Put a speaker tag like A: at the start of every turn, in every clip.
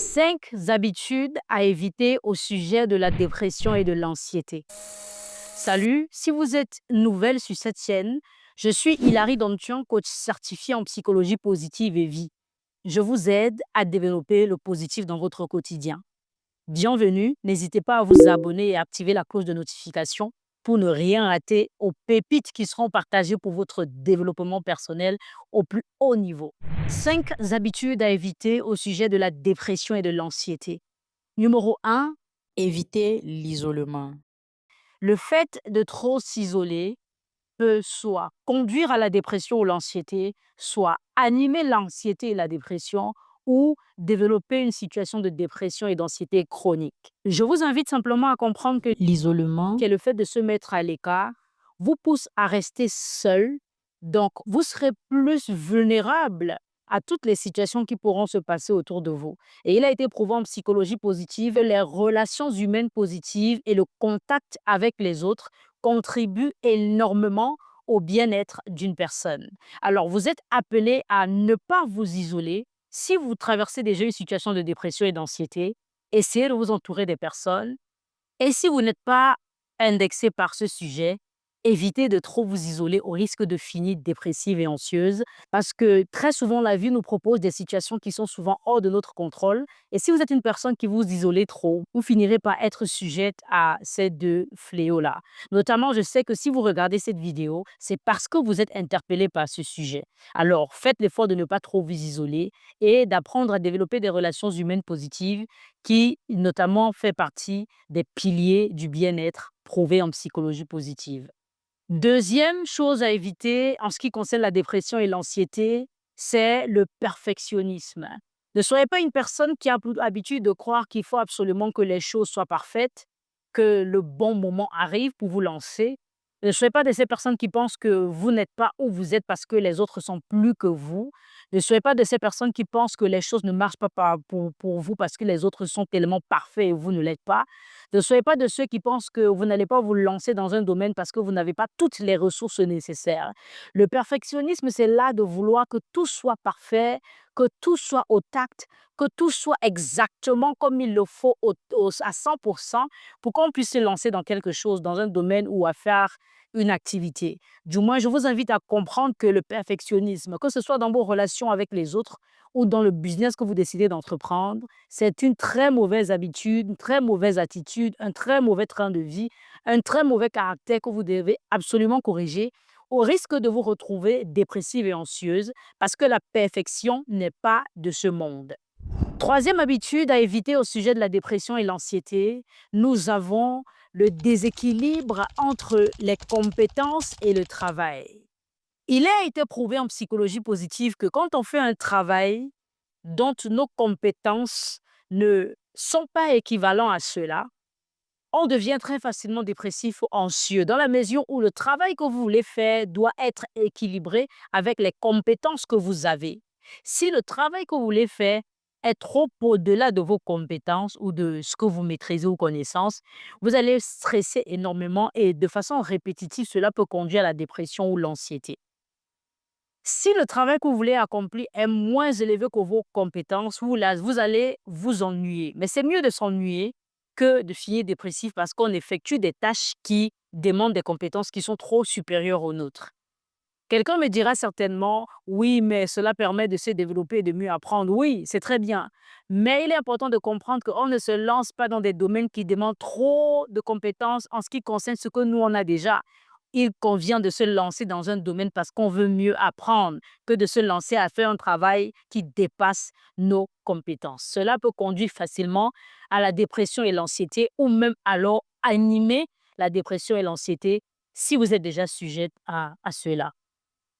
A: 5 habitudes à éviter au sujet de la dépression et de l'anxiété. Salut, si vous êtes nouvelle sur cette chaîne, je suis Hilary Dontion, coach certifié en psychologie positive et vie. Je vous aide à développer le positif dans votre quotidien. Bienvenue, n'hésitez pas à vous abonner et à activer la cloche de notification pour ne rien rater aux pépites qui seront partagées pour votre développement personnel au plus haut niveau. 5 habitudes à éviter au sujet de la dépression et de l'anxiété. Numéro 1,
B: Éviter l'isolement.
A: le fait de trop s'isoler peut soit conduire à la dépression ou l'anxiété, soit animer l'anxiété et la dépression ou développer une situation de dépression et d'anxiété chronique. Je vous invite simplement à comprendre que
B: L'isolement
A: le fait de se mettre à l'écart vous pousse à rester seul, donc vous serez plus vulnérable à toutes les situations qui pourront se passer autour de vous. Et il a été prouvé en psychologie positive que les relations humaines positives et le contact avec les autres contribuent énormément au bien-être d'une personne. Alors, vous êtes appelé à ne pas vous isoler. Si vous traversez déjà une situation de dépression et d'anxiété, essayez de vous entourer des personnes. Et si vous n'êtes pas indexé par ce sujet, évitez de trop vous isoler au risque de finir dépressive et anxieuse parce que très souvent, la vie nous propose des situations qui sont souvent hors de notre contrôle. Et si vous êtes une personne qui vous isolez trop, vous finirez par être sujette à ces deux fléaux-là. Notamment, je sais que si vous regardez cette vidéo, c'est parce que vous êtes interpellé par ce sujet. Alors, faites l'effort de ne pas trop vous isoler et d'apprendre à développer des relations humaines positives qui, notamment, fait partie des piliers du bien-être prouvés en psychologie positive. Deuxième chose à éviter en ce qui concerne la dépression et l'anxiété, c'est le perfectionnisme. Ne soyez pas une personne qui a l'habitude de croire qu'il faut absolument que les choses soient parfaites, que le bon moment arrive pour vous lancer. Ne soyez pas de ces personnes qui pensent que vous n'êtes pas où vous êtes parce que les autres sont plus que vous. Ne soyez pas de ces personnes qui pensent que les choses ne marchent pas pour vous parce que les autres sont tellement parfaits et vous ne l'êtes pas. Ne soyez pas de ceux qui pensent que vous n'allez pas vous lancer dans un domaine parce que vous n'avez pas toutes les ressources nécessaires. Le perfectionnisme, c'est là de vouloir que tout soit parfait, que tout soit au tact, que tout soit exactement comme il le faut à 100% pour qu'on puisse se lancer dans quelque chose, dans un domaine ou à faire une activité. Du moins, je vous invite à comprendre que le perfectionnisme, que ce soit dans vos relations avec les autres ou dans le business que vous décidez d'entreprendre, c'est une très mauvaise habitude, une très mauvaise attitude, un très mauvais train de vie, un très mauvais caractère que vous devez absolument corriger au risque de vous retrouver dépressive et anxieuse parce que la perfection n'est pas de ce monde. Troisième habitude à éviter au sujet de la dépression et l'anxiété, nous avons le déséquilibre entre les compétences et le travail. Il a été prouvé en psychologie positive que quand on fait un travail dont nos compétences ne sont pas équivalentes à cela, on devient très facilement dépressif ou anxieux dans la mesure où le travail que vous voulez faire doit être équilibré avec les compétences que vous avez. Si le travail que vous voulez faire est trop au-delà de vos compétences ou de ce que vous maîtrisez ou connaissances, vous allez stresser énormément et de façon répétitive, cela peut conduire à la dépression ou l'anxiété. Si le travail que vous voulez accomplir est moins élevé que vos compétences, vous allez vous ennuyer. Mais c'est mieux de s'ennuyer que de finir dépressif parce qu'on effectue des tâches qui demandent des compétences qui sont trop supérieures aux nôtres. Quelqu'un me dira certainement, oui, mais cela permet de se développer et de mieux apprendre. Oui, c'est très bien. Mais il est important de comprendre qu'on ne se lance pas dans des domaines qui demandent trop de compétences en ce qui concerne ce que nous, on a déjà. Il convient de se lancer dans un domaine parce qu'on veut mieux apprendre que de se lancer à faire un travail qui dépasse nos compétences. Cela peut conduire facilement à la dépression et l'anxiété ou même alors animer la dépression et l'anxiété si vous êtes déjà sujette à cela.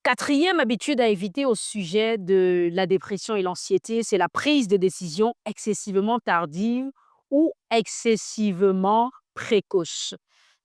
A: Quatrième habitude à éviter au sujet de la dépression et l'anxiété, c'est la prise de décision excessivement tardive ou excessivement précoce.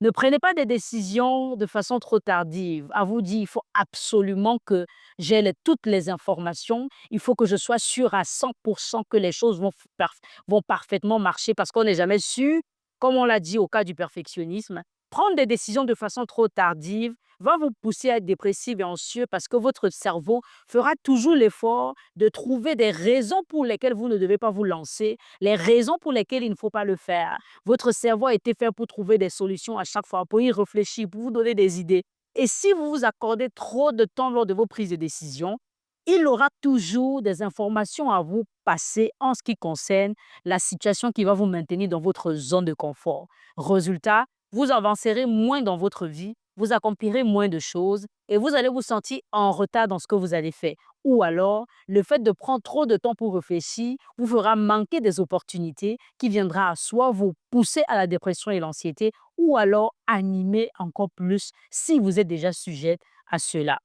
A: Ne prenez pas des décisions de façon trop tardive. À vous dire, il faut absolument que j'ai toutes les informations. Il faut que je sois sûre à 100% que les choses vont parfaitement marcher parce qu'on n'est jamais sûr. Comme on l'a dit au cas du perfectionnisme, Prendre des décisions de façon trop tardive va vous pousser à être dépressif et anxieux parce que votre cerveau fera toujours l'effort de trouver des raisons pour lesquelles vous ne devez pas vous lancer, les raisons pour lesquelles il ne faut pas le faire. Votre cerveau a été fait pour trouver des solutions à chaque fois, pour y réfléchir, pour vous donner des idées. Et si vous vous accordez trop de temps lors de vos prises de décision, il aura toujours des informations à vous passer en ce qui concerne la situation qui va vous maintenir dans votre zone de confort. Résultat, vous avancerez moins dans votre vie, vous accomplirez moins de choses et vous allez vous sentir en retard dans ce que vous allez faire. Ou alors, le fait de prendre trop de temps pour réfléchir vous fera manquer des opportunités qui viendra soit vous pousser à la dépression et l'anxiété ou alors animer encore plus si vous êtes déjà sujette à cela.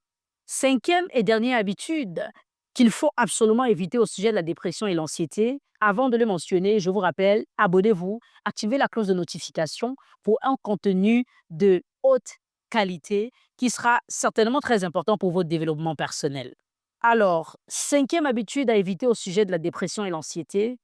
A: Cinquième et dernière habitude qu'il faut absolument éviter au sujet de la dépression et l'anxiété. Avant de le mentionner, je vous rappelle, abonnez-vous, activez la cloche de notification pour un contenu de haute qualité qui sera certainement très important pour votre développement personnel. Alors, cinquième habitude à éviter au sujet de la dépression et l'anxiété,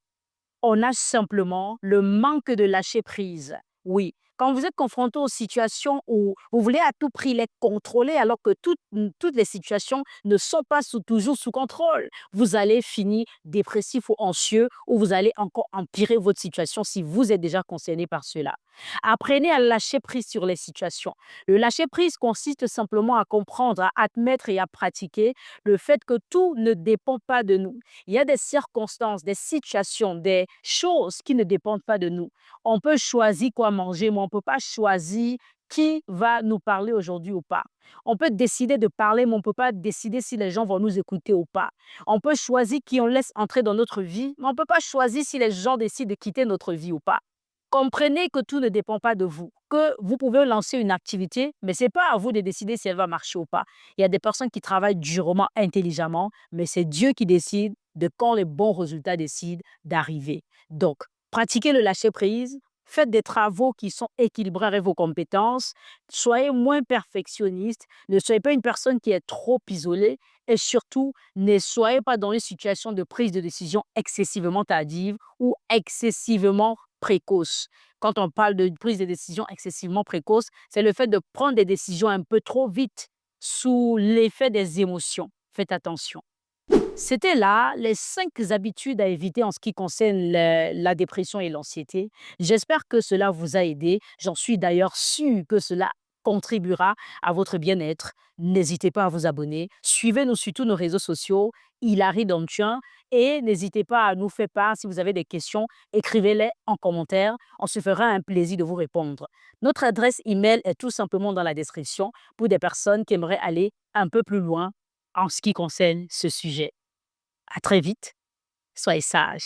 A: on a simplement le manque de lâcher prise. Oui, quand vous êtes confronté aux situations où vous voulez à tout prix les contrôler alors que toutes les situations ne sont pas toujours sous contrôle, vous allez finir dépressif ou anxieux ou vous allez encore empirer votre situation si vous êtes déjà concerné par cela. Apprenez à lâcher prise sur les situations. Le lâcher prise consiste simplement à comprendre, à admettre et à pratiquer le fait que tout ne dépend pas de nous. Il y a des circonstances, des situations, des choses qui ne dépendent pas de nous. On peut choisir quoi manger, mais on ne peut pas choisir qui va nous parler aujourd'hui ou pas. On peut décider de parler, mais on ne peut pas décider si les gens vont nous écouter ou pas. On peut choisir qui on laisse entrer dans notre vie, mais on ne peut pas choisir si les gens décident de quitter notre vie ou pas. Comprenez que tout ne dépend pas de vous, que vous pouvez lancer une activité, mais ce n'est pas à vous de décider si elle va marcher ou pas. Il y a des personnes qui travaillent durement, intelligemment, mais c'est Dieu qui décide de quand les bons résultats décident d'arriver. Donc, pratiquez le lâcher-prise, faites des travaux qui sont équilibrés avec vos compétences, soyez moins perfectionniste, ne soyez pas une personne qui est trop isolée et surtout, ne soyez pas dans une situation de prise de décision excessivement tardive ou excessivement précoce. Quand on parle de prise de décision excessivement précoce, c'est le fait de prendre des décisions un peu trop vite sous l'effet des émotions. Faites attention. C'était là les 5 habitudes à éviter en ce qui concerne la dépression et l'anxiété. J'espère que cela vous a aidé. J'en suis d'ailleurs sûre que cela contribuera à votre bien-être. N'hésitez pas à vous abonner. Suivez-nous sur tous nos réseaux sociaux, Hilary Dontion, et n'hésitez pas à nous faire part si vous avez des questions. Écrivez-les en commentaire. On se fera un plaisir de vous répondre. Notre adresse email est tout simplement dans la description pour des personnes qui aimeraient aller un peu plus loin en ce qui concerne ce sujet. À très vite, soyez sages.